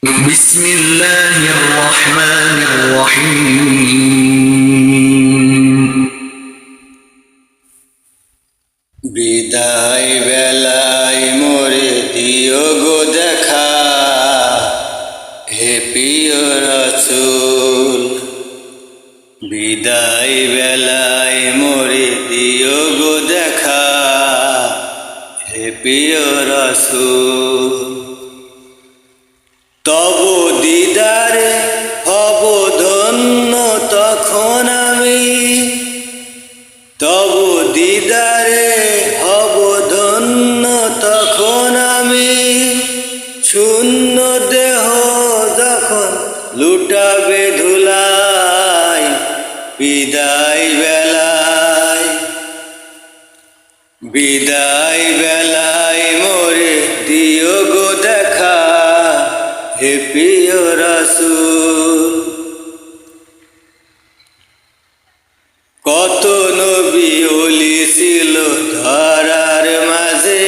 بسم الله الرحمن الرحيم বিদায় বেলায় মোরে দিও গো দেখা, হে প্রিয় রাসূল। বিদায় বেলায় মোরে দিও গো দেখা, হে প্রিয় রাসূল। তব দিদারে হব ধন্য তখন আমি, তব দিদারে হব ধন্য তখন আমি। শূন্য দেহ যখন লুটাবে ধুলায়, বিদায় বেলায়, বিদায় বেলায় মোরে দিও গো দেখা, হে প্রিয় রাসূল। কত নবী ওলি ছিল ধরার মাঝে,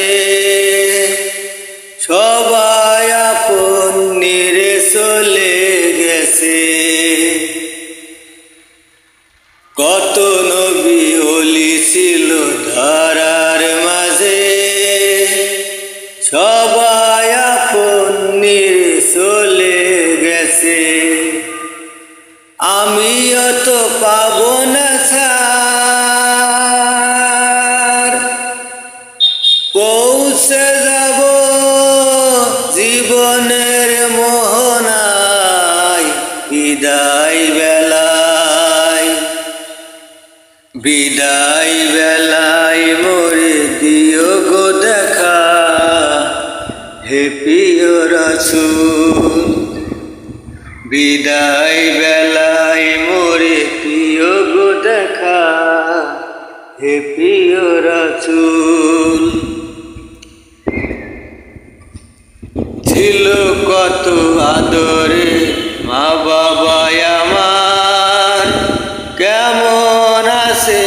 সবাই আপন নিরে চলে গেছে। কত নবী ওলি ছিল ধরার মাঝে, সবাই আপন নিরে চলে গেছে। আমিও তো পাবো না ছাড়, পৌঁছে যাব জীবনের মোহনায়। বিদায় বেলায়, বিদায় বেলায় মোরে দিও গো দেখা, হে প্রিয় রাসূল। বিদায় বেলায় মোরে দিও গো দেখা, হে প্রিয় রাসূল। ছিল কত আদরে মা বাবা আমার, কেমন আছে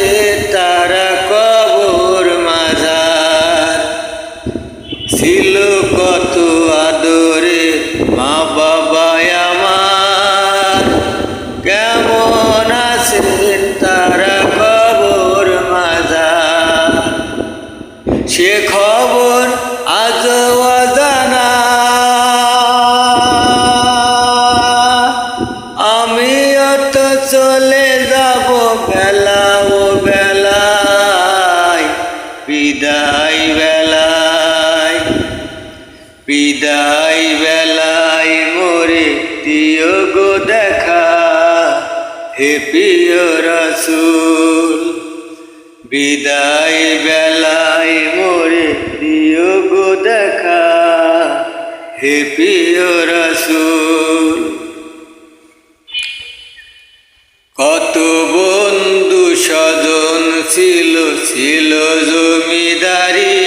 তারা কবর মাঝার। ছিল কত আদরে মা বাবা আমার, কেমন আছে তারা কবর মাঝার। সে খবর আজ অজানা, আমিও তো চলে যাব বেলা ও বেলায়। বিদায় বেলায়, বিদায় বেলায় মোরে দিও গো দেখা, হে প্রিয় রাসূল। বিদায় বেলায় মোরে দিও গো দেখা, হে প্রিয় রাসূল। কত বন্ধু স্বজন ছিল, ছিল জমিদারি,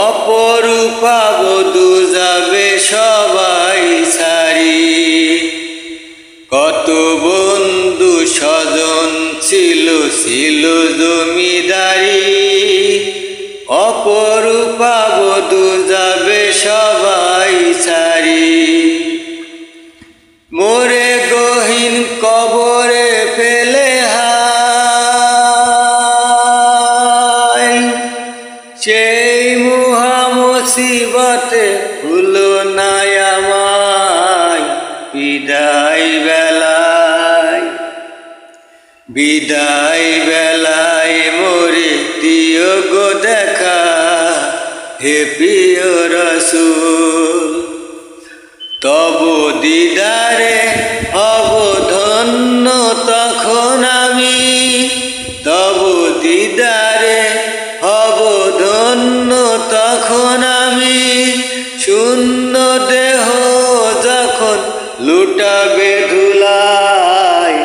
অপরূপা বধূ যাবে সবাই ছাড়ি। কত বন্ধু স্বজন ছিল, ছিল জমিদারি, অপরূপা বধূ যাবে সবাই ছাড়ি। মোরে গহীন কবরে ফেলে হায়, সেই মুহা মুসিবতে ভুলো না আমায়। বিদায় বেলায়, বিদায় বেলায় মোরে দিও গো দেখা, হে প্রিয় রাসূল। তব দিদারে হব ধন্য তখন আমি, তব দিদারে হব ধন্য তখন আমি। শূন্য দেহ যখন লুটাবে ধুলায়,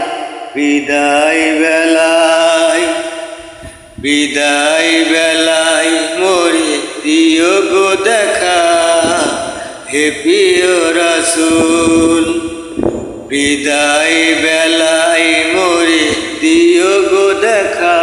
বিদায় বেলায়, বিদায় বেলায় মোরে দিও গো দেখা, হে প্রিয় রাসূল। বিদায় বেলায় মোরে দিও গো দেখা,